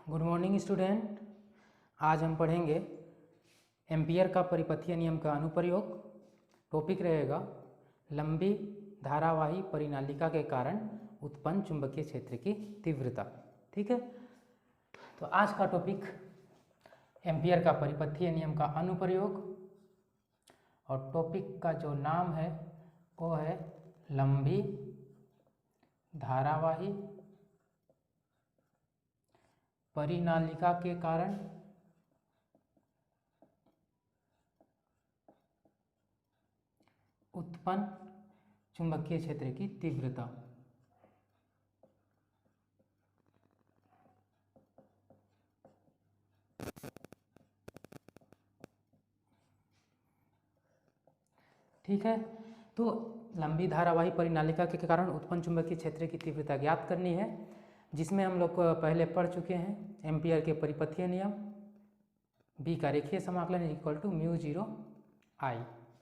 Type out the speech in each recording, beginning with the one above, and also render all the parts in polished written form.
Good morning student. आज हम पढ़ेंगे एम्पियर का परिपथीय नियम का अनुप्रयोग। टॉपिक रहेगा लंबी धारावाही परिनालिका के कारण उत्पन्न चुंबकीय क्षेत्र की तीव्रता। ठीक है, तो आज का टॉपिक एम्पियर का परिपथीय नियम का अनुप्रयोग और टॉपिक का जो नाम है वो है लंबी धारावाही परिनालिका के कारण उत्पन्न चुंबकीय क्षेत्र की तीव्रता। ठीक है, तो लंबी धारावाही परिनालिका के कारण उत्पन्न चुंबकीय क्षेत्र की तीव्रता ज्ञात करनी है, जिसमें हम लोग पहले पढ़ चुके हैं एम्पियर के परिपथीय नियम। बी का रेखीय समाकलन इक्वल टू म्यू जीरो आई।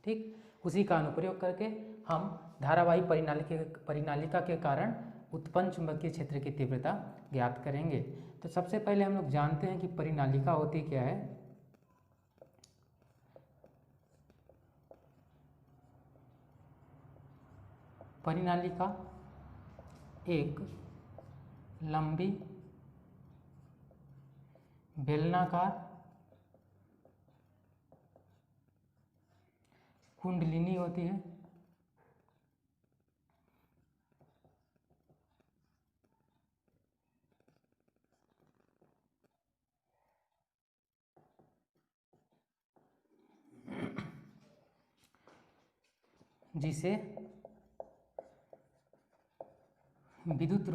ठीक, उसी का अनुप्रयोग करके हम धारावाही परिनालिका के कारण उत्पन्न चुंबकीय क्षेत्र की तीव्रता ज्ञात करेंगे। तो सबसे पहले हम लोग जानते हैं कि परिनालिका होती क्या है। परिनालिका एक लंबी बेलनाकार कुंडलिनी होती है जिसे विद्युत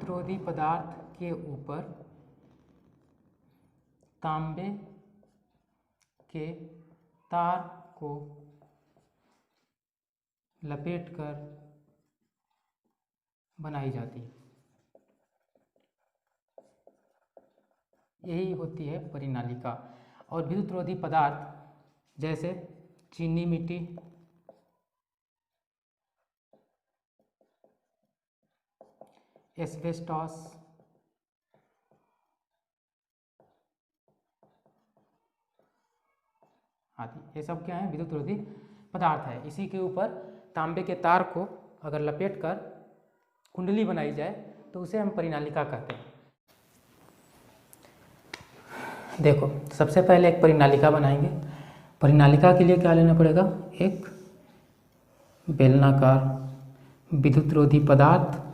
रोधी पदार्थ के ऊपर तांबे के तार को लपेटकर बनाई जाती है। यही होती है परिनालिका। और विद्युत रोधी पदार्थ जैसे चीनी मिट्टी, एस्बेस्टॉस आदि, ये सब क्या है? विद्युत रोधी पदार्थ है। इसी के ऊपर तांबे के तार को अगर लपेटकर कुंडली बनाई जाए तो उसे हम परिनालिका कहते हैं। देखो, सबसे पहले एक परिनालिका बनाएंगे। परिनालिका के लिए क्या लेना पड़ेगा? एक बेलनाकार विद्युत रोधी पदार्थ,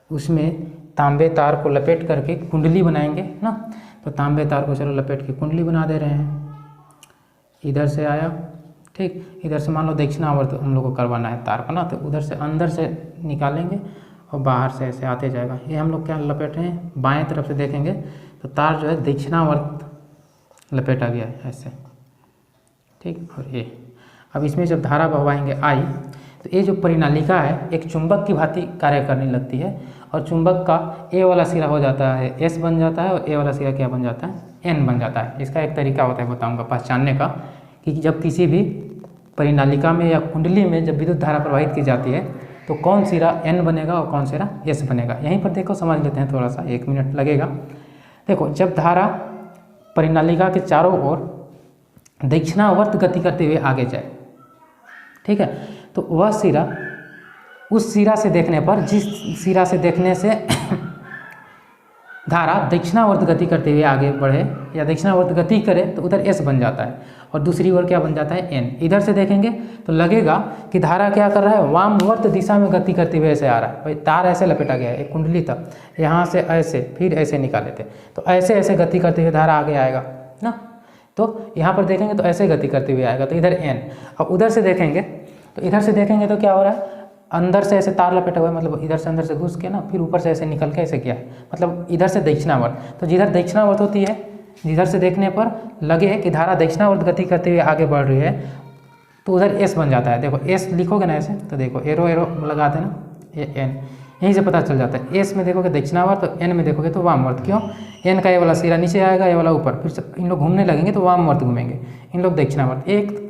उसमें तांबे तार को लपेट करके कुंडली बनाएंगे ना। तो तांबे तार को चलो लपेट के कुंडली बना दे रहे हैं। इधर से आया, ठीक, इधर से मान लो दक्षिणावर्त हम लोग को करवाना है तार का ना, तो उधर से अंदर से निकालेंगे और बाहर से ऐसे आते जाएगा। ये हम लोग क्या लपेट रहे हैं? बाएं तरफ से देखेंगे तो तार जो है दक्षिणावर्त लपेटा गया है ऐसे, ठीक। और ये अब इसमें जब धारा बहवाएंगे आई, तो ये जो परिनालिका है एक चुंबक की भांति कार्य करने लगती है और चुंबक का ए वाला सिरा हो जाता है एस बन जाता है और ए वाला सिरा क्या बन जाता है? एन बन जाता है। इसका एक तरीका होता है बताऊंगा पहचानने का, कि जब किसी भी परिनालिका में या कुंडली में जब विद्युत धारा प्रवाहित की जाती है तो कौन सिरा एन बनेगा और कौन सिरा एस बनेगा। यहीं पर देखो समझ लेते हैं, थोड़ा सा 1 मिनट लगेगा। देखो, जब धारा परिनालिका के चारों ओर दक्षिणावर्त गति करते हुए आगे जाए, ठीक है, तो वह सिरा उस सिरा से देखने पर, जिस सिरा से देखने से धारा दक्षिणावर्त गति करते हुए आगे बढ़े या दक्षिणावर्त गति करे तो उधर एस बन जाता है और दूसरी ओर क्या बन जाता है? एन। इधर से देखेंगे तो लगेगा कि धारा क्या कर रहा है? वामवर्त दिशा में गति करते हुए ऐसे आ रहा है। भाई तार ऐसे लपेटा गया है, एक कुंडली था, यहाँ से ऐसे फिर ऐसे निकाले थे, तो ऐसे ऐसे गति करते हुए धारा आगे आएगा ना। तो यहाँ पर देखेंगे तो ऐसे गति करते हुए आएगा, तो इधर एन। और उधर से देखेंगे तो क्या हो रहा है? अंदर से ऐसे तार लपेटा हुआ है, मतलब इधर से अंदर से घुस के ना, फिर ऊपर से ऐसे निकल के ऐसे किया है, मतलब इधर से दक्षिणावर्त। तो जिधर दक्षिणावर्त होती है, जिधर से देखने पर लगे कि धारा दक्षिणावर्त गति करते हुए आगे बढ़ रही है, तो उधर एस बन जाता है। देखो एस लिखोगे ना ऐसे, तो देखो एरो एरो लगा देना, ये एन, यहीं से पता चल जाता है। एस में देखोगे दक्षिणावर्त, तो एन में देखोगे तो वामवर्त। क्यों? एन का ये वाला सिरा नीचे आएगा, ये वाला ऊपर, फिर इन लोग घूमने लगेंगे तो वामवर्त घूमेंगे, इन लोग दक्षिणावर्त। एक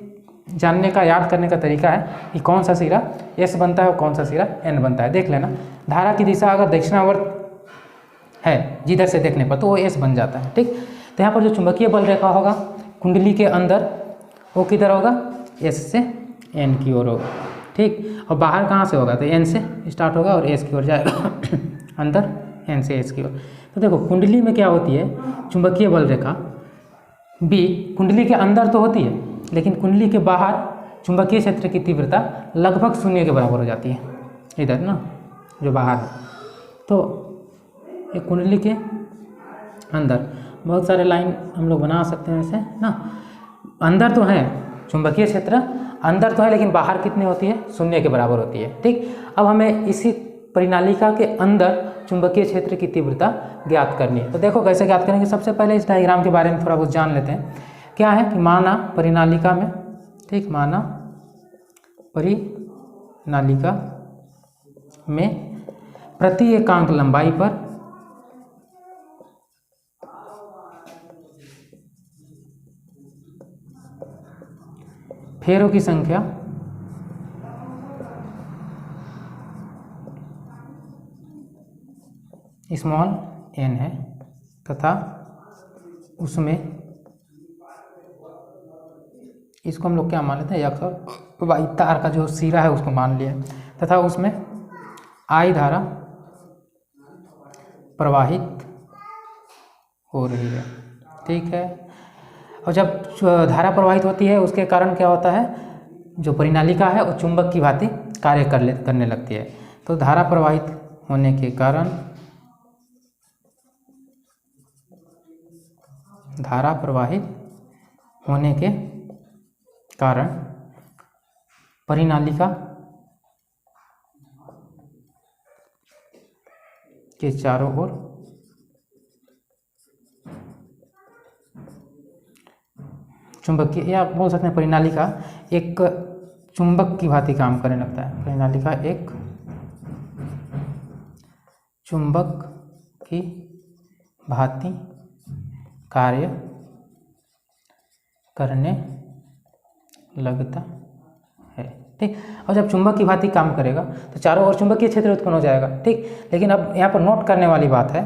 जानने का, याद करने का तरीका है कि कौन सा सिरा S बनता है और कौन सा सिरा N बनता है। देख लेना, धारा की दिशा अगर दक्षिणावर्त है जिधर से देखने पर तो वो S बन जाता है, ठीक। तो यहाँ पर जो चुंबकीय बल रेखा होगा कुंडली के अंदर वो किधर होगा, S से N की ओर होगा, ठीक। और बाहर कहाँ से होगा, तो N से स्टार्ट होगा और S की ओर जाएगा अंदर N से S की ओर। तो देखो कुंडली में क्या होती है, चुंबकीय बल रेखा B कुंडली के अंदर तो होती है, लेकिन कुंडली के बाहर चुंबकीय क्षेत्र की तीव्रता लगभग 0 के बराबर हो जाती है, इधर ना जो बाहर है। तो ये कुंडली के अंदर बहुत सारे लाइन हम लोग बना सकते हैं वैसे ना, अंदर तो है चुंबकीय क्षेत्र, अंदर तो है लेकिन बाहर कितनी होती है, 0 के बराबर होती है, ठीक। अब हमें इसी परिनालिका के अंदर चुंबकीय क्षेत्र की तीव्रता ज्ञात करनी है। तो देखो कैसे ज्ञात करेंगे, सबसे पहले इस डायग्राम के बारे में थोड़ा बहुत जान लेते हैं। क्या है कि माना परिनालिका में, ठीक, माना परिनालिका में प्रति एकांक लंबाई पर फेरों की संख्या स्मॉल n है तथा उसमें इसको हम लोग क्या मान लेते हैं, x और y तार का जो सिरा है उसको मान लिया, तथा उसमें I धारा प्रवाहित हो रही है, ठीक है। और जब धारा प्रवाहित होती है उसके कारण क्या होता है, जो परिनालिका है वो चुंबक की भांति कार्य करने लगती है। तो धारा प्रवाहित होने के कारण, धारा प्रवाहित होने के कारण परिनालिका के चारों ओर चुंबकीय, या बोल सकते हैं परिनालिका एक चुंबक की भांति काम करने लगता है। परिनालिका एक चुंबक की भांति कार्य करने लगता है, ठीक। और जब चुंबक की भांति काम करेगा तो चारों ओर चुंबकीय क्षेत्र उत्पन्न हो जाएगा, ठीक। लेकिन अब यहाँ पर नोट करने वाली बात है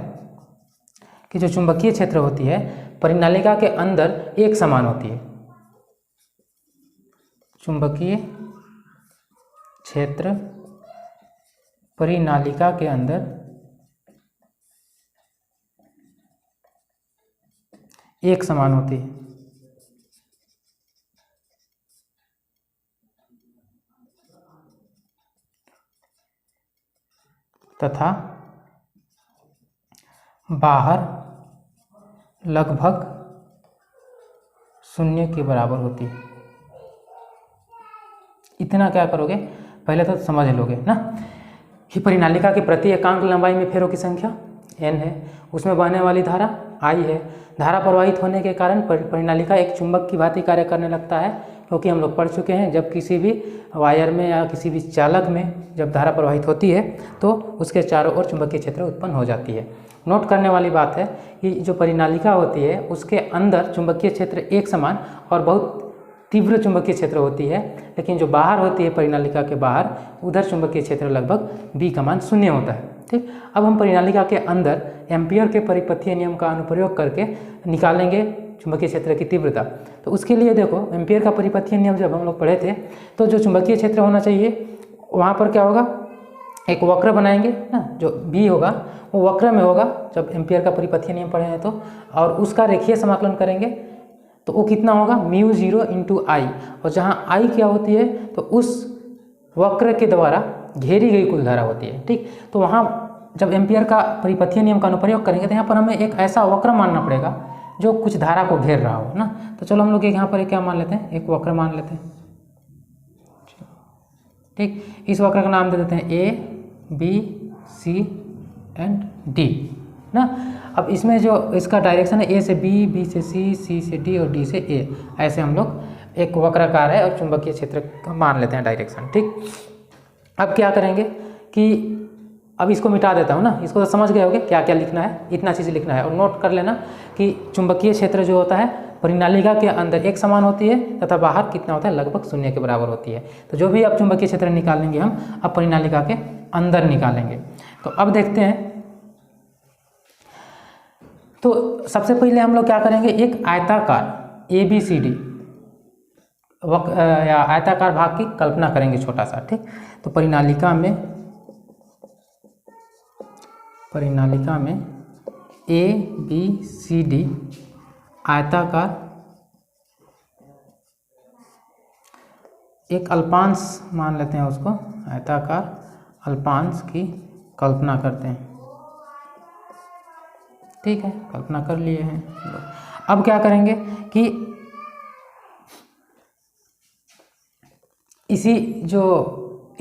कि जो चुंबकीय क्षेत्र होती है परिनालिका के अंदर एक समान होती है। चुंबकीय क्षेत्र परिनालिका के अंदर एक समान होती है, तथा बाहर लगभग 0 के बराबर होती है। इतना क्या करोगे, पहले तो समझ लोगे ना कि परिनालिका के प्रति एकांक लंबाई में फेरों की संख्या n है, उसमें बहने वाली धारा I है। धारा प्रवाहित होने के कारण परिनालिका एक चुंबक की भांति कार्य करने लगता है, क्योंकि हम लोग पढ़ चुके हैं जब किसी भी वायर में या किसी भी चालक में जब धारा प्रवाहित होती है तो उसके चारों ओर चुंबकीय क्षेत्र उत्पन्न हो जाती है। नोट करने वाली बात है कि जो परिनालिका होती है उसके अंदर चुंबकीय क्षेत्र एक समान और बहुत तीव्र चुंबकीय क्षेत्र होती है, लेकिन जो बाहर होती है परिनालिका के बाहर उधर चुंबकीय क्षेत्र लगभग B का मान 0 होता है, ठीक। अब हम परिनालिका के अंदर एम्पियर के परिपथीय नियम का अनुप्रयोग करके निकालेंगे चुंबकीय क्षेत्र की तीव्रता। तो उसके लिए देखो एम्पियर का परिपथीय नियम जब हम लोग पढ़े थे तो जो चुंबकीय क्षेत्र होना चाहिए वहाँ पर क्या होगा, एक वक्र बनाएंगे ना, जो B होगा वो वक्र में होगा जब एम्पियर का परिपथीय नियम पढ़े हैं तो, और उसका रेखीय समाकलन करेंगे तो वो कितना होगा μ0 × I, और जहाँ I क्या होती है तो उस वक्र के द्वारा घेरी गई कुल धारा होती है, ठीक। तो वहाँ जब एम्पियर का परिपथीय नियम का अनुप्रयोग करेंगे तो यहाँ पर हमें एक ऐसा वक्र मानना पड़ेगा जो कुछ धारा को घेर रहा हो ना। तो चलो हम लोग यहाँ पर क्या मान लेते हैं, एक वक्र मान लेते हैं, ठीक। इस वक्र का नाम दे देते हैं A B C and D ना। अब इसमें जो इसका डायरेक्शन है A से B, B से C, C से D और D से A, ऐसे हम लोग एक वक्राकार है और चुंबकीय क्षेत्र का मान लेते हैं डायरेक्शन, ठीक। अब क्या करेंगे कि अब इसको मिटा देता हूँ ना, इसको तो समझ गए होगे क्या क्या लिखना है, इतना चीज़ लिखना है। और नोट कर लेना कि चुंबकीय क्षेत्र जो होता है परिनालिका के अंदर एक समान होती है तथा बाहर कितना होता है, लगभग 0 के बराबर होती है। तो जो भी अब चुंबकीय क्षेत्र निकालेंगे हम, अब परिनालिका के अंदर निकालेंगे। तो अब देखते हैं, तो सबसे पहले हम लोग क्या करेंगे, एक आयताकार ABCD या आयताकार भाग की कल्पना करेंगे छोटा सा, ठीक। तो परिनालिका में ABCD आयताकार एक अल्पांश मान लेते हैं उसको, आयताकार अल्पांश की कल्पना करते हैं, ठीक है, कल्पना कर लिए हैं। अब क्या करेंगे कि इसी जो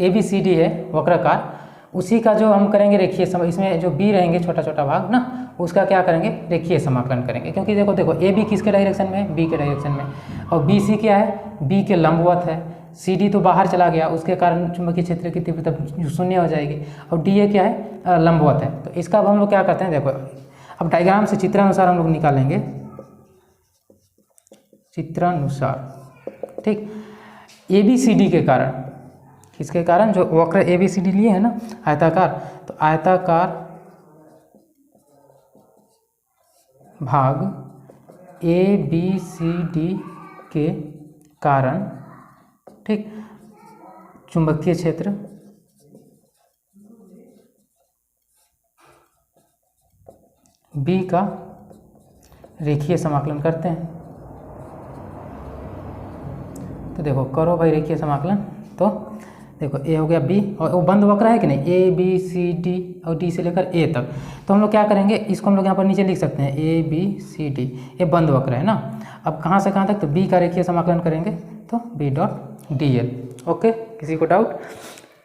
ABCD है वक्राकार, उसी का जो हम करेंगे रेखीय सम, इसमें जो B रहेंगे छोटा छोटा भाग ना, उसका क्या करेंगे, रेखीय समाकलन करेंगे। क्योंकि देखो AB किसके डायरेक्शन में है, B के डायरेक्शन में, और BC क्या है, B के लंबवत है। CD तो बाहर चला गया, उसके कारण चुंबकीय क्षेत्र की तीव्रता 0 हो जाएगी, और DA क्या है, लंबवत है। तो इसका अब हम लोग क्या करते हैं, देखो अब डायग्राम से चित्रानुसार हम लोग निकालेंगे, चित्रानुसार, ठीक। ABCD के कारण, किसके कारण, जो वक्र ABCD लिए है ना आयताकार, तो आयताकार भाग ABCD के कारण, ठीक, चुंबकीय क्षेत्र B का रेखीय समाकलन करते हैं। तो देखो करो भाई रेखीय समाकलन। तो देखो A हो गया B, और वो बंद वक्र है कि नहीं, ABCD और D से लेकर A तक। तो हम लोग क्या करेंगे, इसको हम लोग यहाँ पर नीचे लिख सकते हैं ABCD, ये बंद वक्र है ना। अब कहाँ से कहाँ तक, तो B का रेखीय समाकलन करेंगे, तो B.dl। ओके, किसी को डाउट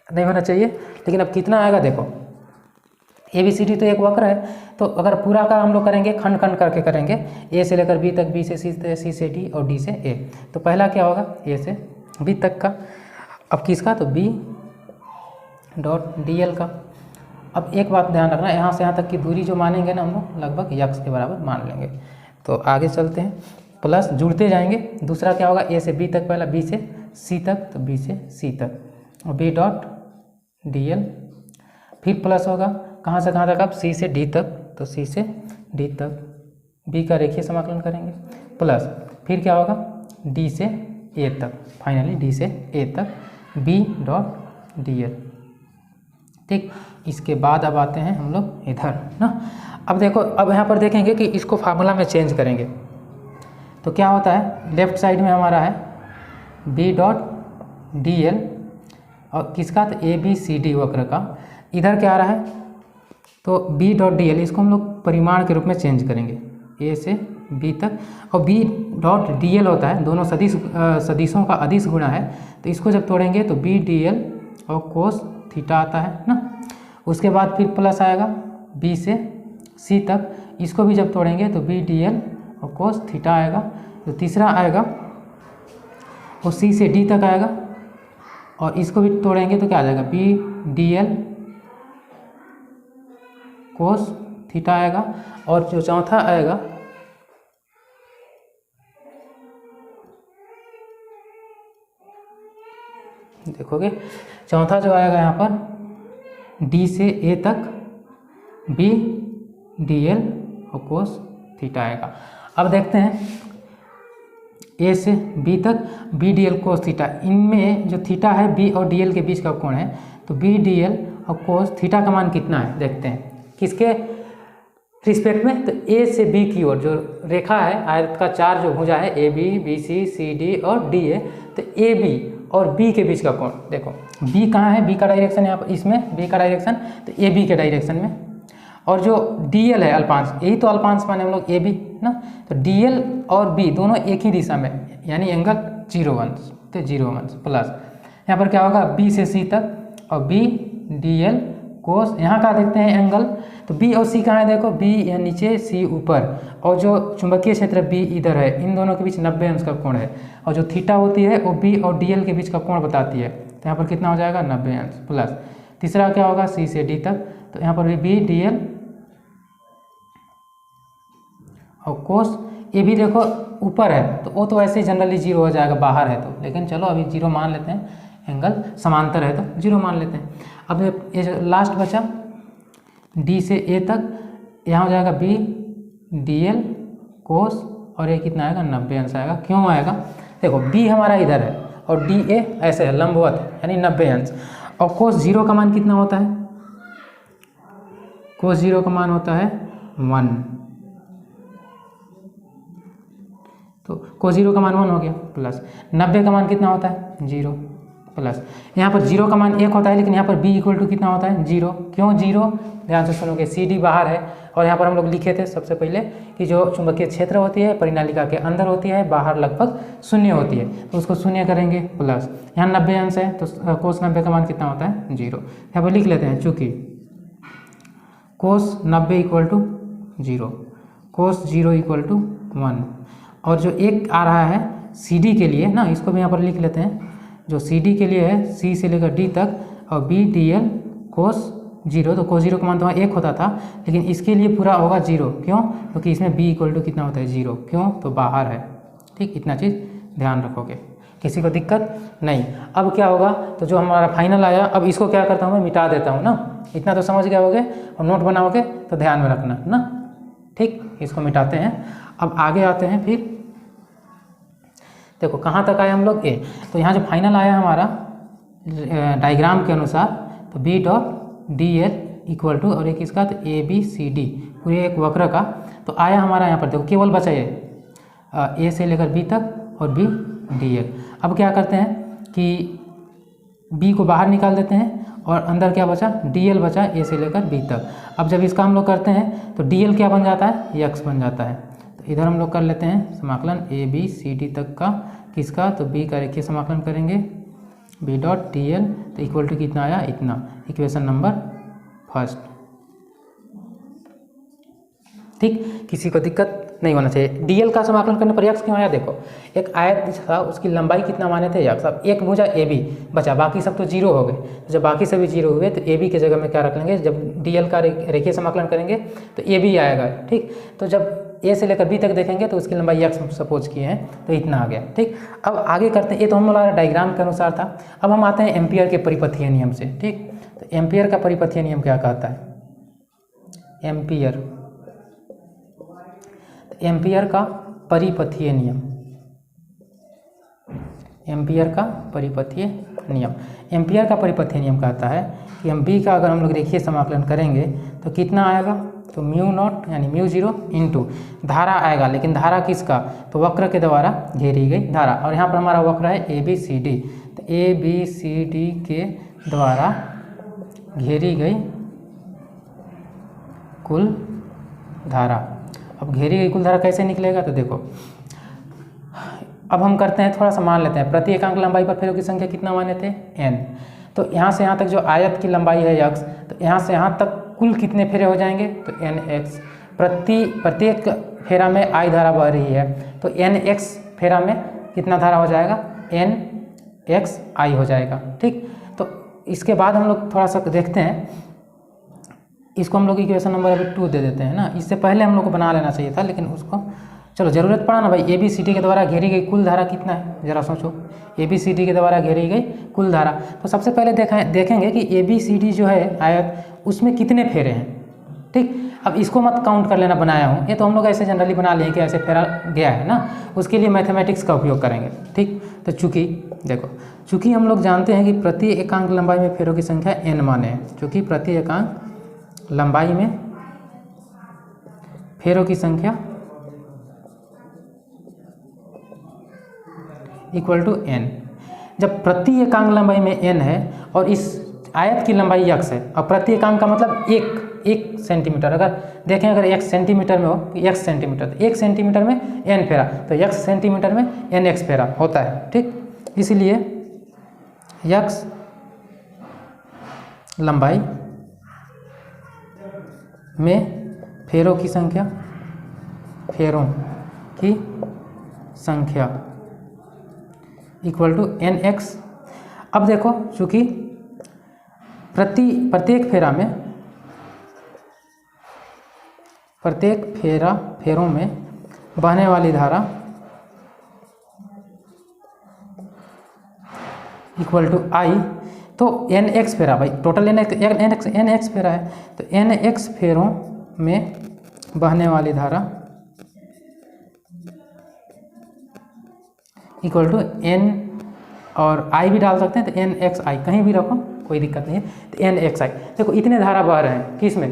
नहीं होना चाहिए। लेकिन अब कितना आएगा, देखो ABCD तो एक वक्र है, तो अगर पूरा का हम लोग करेंगे, खंड खंड करके करेंगे, A से लेकर B तक, B से C से D और D से A। तो पहला क्या होगा, A से B तक का, अब किसका, तो B.dl का। अब एक बात ध्यान रखना, यहाँ से यहाँ तक की दूरी जो मानेंगे ना हम लोग, लगभग x के बराबर मान लेंगे। तो आगे चलते हैं, प्लस जुड़ते जाएंगे। दूसरा क्या होगा, A से B तक, पहला B से C तक, तो B से C तक, और B.dl, फिर प्लस होगा कहाँ से कहाँ तक, आप C से D तक, तो C से D तक B का रेखीय समाकलन करेंगे, प्लस फिर क्या होगा D से A तक, फाइनली D से A तक B.dl, ठीक। इसके बाद अब आते हैं हम लोग इधर ना। अब देखो, अब यहाँ पर देखेंगे कि इसको फार्मूला में चेंज करेंगे, तो क्या होता है, लेफ्ट साइड में हमारा है B.dl, और किसका, तो ABCD वक्र का। इधर क्या आ रहा है, तो B.dl, इसको हम लोग परिमाण के रूप में चेंज करेंगे, A से B तक, और B.dl होता है, दोनों सदिशों का अदिश गुणा है। तो इसको जब तोड़ेंगे तो B.dl और कोस थीटा आता है ना। उसके बाद फिर प्लस आएगा B से C तक, इसको भी जब तोड़ेंगे तो B.dl और कोस थीटा आएगा। तो तीसरा आएगा वो C से D तक आएगा, और इसको भी तोड़ेंगे तो क्या आ जाएगा, B.dl कोस थीटा आएगा। और जो चौथा आएगा, देखोगे चौथा जो आएगा यहाँ पर D से A तक B.dl और कोस थीटा आएगा। अब देखते हैं A से B तक B.dl कोस थीटा, इनमें जो थीटा है B और dl के बीच का कोण है, तो B.dl और कोस थीटा का मान कितना है, देखते हैं किसके रिस्पेक्ट में, तो A से B की ओर जो रेखा है, आयत का 4 जो भुजा है, AB BC CD और DA, तो AB और B के बीच का कोण देखो, B कहाँ है, B का डायरेक्शन यहाँ पर, इसमें B का डायरेक्शन, तो AB के डायरेक्शन में। और जो DL है अल्पांश, यही तो अल्पांश माने हम लोग AB ना, तो DL और B दोनों एक ही दिशा में, यानी एंगल 0 अंश, तो 0 अंश प्लस यहाँ पर क्या होगा B से C तक, और B.dl कोस, यहाँ का देखते हैं एंगल, तो B और C कहाँ है, देखो B यहाँ नीचे C ऊपर, और जो चुंबकीय क्षेत्र B इधर है, इन दोनों के बीच 90 अंश का कोण है, और जो थीटा होती है वो B और dl के बीच का कोण बताती है। तो यहाँ पर कितना हो जाएगा 90 अंश प्लस, तीसरा क्या होगा C से D तक, तो यहाँ पर भी B.dl और कोस, ए भी देखो ऊपर है तो वो तो ऐसे ही जनरली जीरो हो जाएगा बाहर है तो, लेकिन चलो अभी जीरो मान लेते हैं, एंगल समांतर है तो जीरो मान लेते हैं। अब ये जो लास्ट बचा डी से ए तक, यहाँ हो जाएगा बी डी एल कोस, और ये कितना आएगा 90 अंश आएगा। क्यों आएगा, देखो बी हमारा इधर है और डी ए ऐसे है लंबवत है, यानी 90 अंश। और कोस जीरो का मान कितना होता है, कोस जीरो का मान होता है 1, तो कोस जीरो का मान 1 हो गया, प्लस 90 का मान कितना होता है 0, प्लस यहाँ पर जीरो का मान 1 होता है, लेकिन यहाँ पर b इक्वल टू कितना होता है 0। क्यों 0, ध्यान से सुनोगे, सी डी बाहर है और यहाँ पर हम लोग लिखे थे सबसे पहले कि जो चुंबकीय क्षेत्र होती है परिनालिका के अंदर होती है, बाहर लगभग 0 होती है, तो उसको 0 करेंगे, प्लस यहाँ 90 अंश है तो कोस 90 का मान कितना होता है 0। यहाँ पर लिख लेते हैं, चूँकि cos 90 equal to 0, cos 0 equal to 1, और जो एक आ रहा है सी डी के लिए ना, इसको भी यहाँ पर लिख लेते हैं, जो सी डी के लिए है सी से लेकर डी तक, और बी डी एल कोस 0, तो कोस 0 का मान तो 1 होता था, लेकिन इसके लिए पूरा होगा 0। क्यों, क्योंकि इसमें b इक्वल टू कितना होता है 0। क्यों, तो बाहर है। ठीक, इतना चीज़ ध्यान रखोगे, किसी को दिक्कत नहीं। अब क्या होगा, तो जो हमारा फाइनल आया, अब इसको क्या करता हूँ मैं, मिटा देता हूँ ना, इतना तो समझ गए होगे, और नोट बनाओगे तो ध्यान में रखना ना। ठीक, इसको मिटाते हैं। अब आगे आते हैं, फिर देखो कहाँ तक आए हम लोग ए, तो यहाँ जो फाइनल आया हमारा डायग्राम के अनुसार, तो B dot D L equal to, और एक इसका तो ए बी सी डी, पूरे एक वक्र का, तो आया हमारा यहाँ पर देखो केवल बचा ये ए से लेकर बी तक और बी डी एल। अब क्या करते हैं कि बी को बाहर निकाल देते हैं और अंदर क्या बचा, डी एल बचा ए से लेकर बी तक। अब जब इसका हम लोग करते हैं तो डी एल क्या बन जाता है, एक्स बन जाता है। तो इधर हम लोग कर लेते हैं समाकलन ए बी सी डी तक का, किसका, तो बी का रेखीय समाकलन करेंगे, बी डॉट डी एल, तो इक्वल टू कितना आया, इतना, इक्वेशन नंबर फर्स्ट। ठीक, किसी को दिक्कत नहीं होना चाहिए। डीएल का समाकलन करने पर यक्स क्यों आया, देखो एक आयत था, उसकी लंबाई कितना माने थे यक्स, अब एक भुजा ए बी बचा, बाकी सब तो जीरो हो गए। तो जब बाकी सभी जीरो हुए तो ए बी के जगह में क्या रख लेंगे, जब डीएल का रेखीय समाकलन करेंगे तो ए बी आएगा। ठीक, तो जब ए से लेकर बी तक देखेंगे तो उसकी लंबाई यक्स सपोज किए हैं, तो इतना आ गया। ठीक, अब आगे करते हैं, ये तो हमारा डायग्राम के अनुसार था। अब हम आते हैं एम्पियर के परिपथीय नियम से। ठीक, तो एम्पियर का परिपथीय नियम क्या कहता है, एम्पियर, एम्पियर का परिपथीय नियम, एम्पियर का परिपथीय नियम, एम्पियर का परिपथीय नियम कहता है कि हम बी का अगर हम लोग रेखीय समाकलन करेंगे तो कितना आएगा, तो म्यू नॉट यानी म्यू जीरो इंटू धारा आएगा, लेकिन धारा किसका, तो वक्र के द्वारा घेरी गई धारा। और यहाँ पर हमारा वक्र है ए बी सी डी, तो ए बी सी डी के द्वारा घेरी गई कुल धारा। अब घेरी गई कुल धारा कैसे निकलेगा, तो देखो अब हम करते हैं, थोड़ा सा मान लेते हैं, प्रति एकांक लंबाई पर फेरों की संख्या कितना माने थे, n। तो यहाँ से यहाँ तक जो आयत की लंबाई है x, तो यहाँ से यहाँ तक कुल कितने फेरे हो जाएंगे, तो nx। प्रत्येक फेरा में I धारा बह रही है, तो nx फेरा में कितना धारा हो जाएगा, nx I हो जाएगा। ठीक, तो इसके बाद हम लोग थोड़ा सा देखते हैं, इसको हम लोग इक्वेशन नंबर अभी 2 दे देते हैं ना, इससे पहले हम लोग को बना लेना चाहिए था, लेकिन उसको चलो ज़रूरत पड़ा ना भाई। ए बी सी डी के द्वारा घेरी गई कुल धारा कितना है, ज़रा सोचो, ए बी सी डी के द्वारा घेरी गई कुल धारा। तो सबसे पहले देखेंगे कि ए बी सी डी जो है आयत, उसमें कितने फेरे हैं। ठीक, अब इसको मत काउंट कर लेना, बनाया हूँ, ये तो हम लोग ऐसे जनरली बना लिए कि ऐसे फेरा गया है ना, उसके लिए मैथमेटिक्स का उपयोग करेंगे। ठीक, तो चूँकि देखो, चूँकि हम लोग जानते हैं कि प्रति एकांक लंबाई में फेरों की संख्या n माने हैं, चूँकि प्रति एकांक लंबाई में फेरों की संख्या इक्वल टू n। जब प्रति एकांक लंबाई में n है और इस आयत की लंबाई x है, और प्रति एकांक का मतलब एक सेंटीमीटर, अगर देखें अगर x सेंटीमीटर में हो, x सेंटीमीटर, तो 1 सेंटीमीटर में n फेरा, तो x सेंटीमीटर में nx फेरा होता है। ठीक, इसीलिए x लंबाई में फेरों की संख्या इक्वल टू nx। अब देखो, चूँकि प्रत्येक फेरों में बहने वाली धारा इक्वल टू आई, तो एन एक्स फेरा, भाई टोटल एन एक्स फेरा है, तो एन एक्स फेरों में बहने वाली धारा इक्वल टू एन, और आई भी डाल सकते हैं, तो एन एक्स आई कहीं भी रखो कोई दिक्कत नहीं है, तो एन एक्स आई। देखो इतने धारा बह रहे हैं किस में,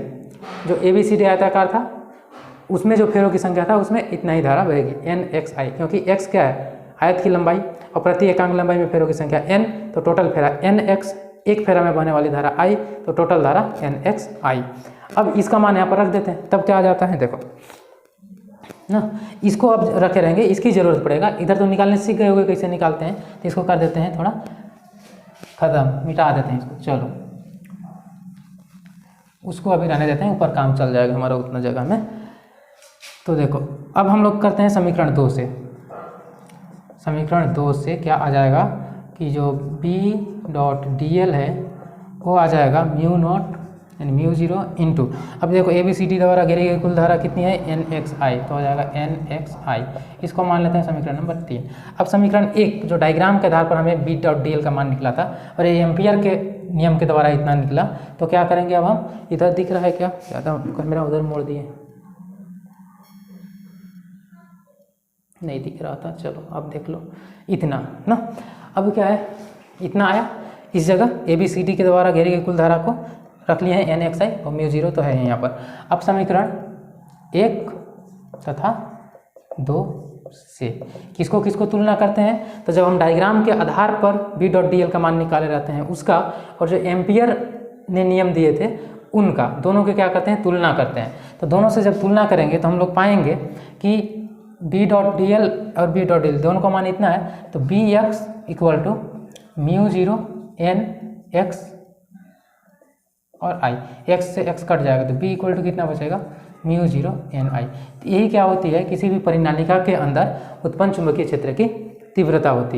जो ए बी सी डी आयताकार था उसमें जो फेरों की संख्या था उसमें इतना ही धारा बहेगी, एन एक्स आई, क्योंकि एक्स क्या है आयत की लंबाई और प्रति एकांक लंबाई में फेरों की संख्या n, तो टोटल फेरा एन एक्स, एक फेरा में बहने वाली धारा i, तो टोटल धारा एन एक्स आई। अब इसका मान यहाँ पर रख देते हैं, तब क्या आ जाता है देखो ना, इसको अब रखे रहेंगे, इसकी ज़रूरत पड़ेगा, इधर तो निकालने सीख गए होंगे कैसे निकालते हैं, तो इसको कर देते हैं थोड़ा ख़त्म, मिटा देते हैं इसको, चलो उसको अभी रहने देते हैं, ऊपर काम चल जाएगा हमारा उतना जगह में। तो देखो अब हम लोग करते हैं समीकरण 2 से, समीकरण 2 से क्या आ जाएगा कि जो B डॉट डी एल है वो आ जाएगा म्यू नॉट यानी म्यू जीरो इंटू, अब देखो ए बी सी डी द्वारा घेरी गई कुल धारा कितनी है एन एक्स आई, तो आ जाएगा एन एक्स आई, इसको मान लेते हैं समीकरण नंबर 3। अब समीकरण 1 जो डायग्राम के आधार पर हमें बी डॉट डी एल का मान निकला था और ये एम्पियर के नियम के द्वारा इतना निकला, तो क्या करेंगे अब हम, इधर दिख रहा है क्या, ज़्यादा कैमरा उधर मोड़ दिए, नहीं दिख रहा था, चलो अब देख लो इतना ना, अब क्या है इतना आया, इस जगह ए बी सी डी के द्वारा घेरी गई कुल धारा को रख लिए हैं एन एक्स आई और म्यू जीरो तो है यहाँ पर। अब समीकरण 1 तथा 2 से किसको किसको तुलना करते हैं, तो जब हम डायग्राम के आधार पर बी डॉट डी एल का मान निकाले रहते हैं उसका, और जो एम्पियर ने नियम दिए थे उनका, दोनों के क्या करते हैं तुलना करते हैं। तो दोनों से जब तुलना करेंगे तो हम लोग पाएंगे कि बी डॉट डी एल और बी डॉट डी एल दोनों का मान इतना है, तो B x equal to mu zero N x और आई, एक्स से एक्स कट जाएगा तो बी इक्वल टू कितना बचेगा म्यू जीरो एन आई। तो यही क्या होती है किसी भी परिनालिका के अंदर उत्पन्न चुंबकीय क्षेत्र की तीव्रता होती है।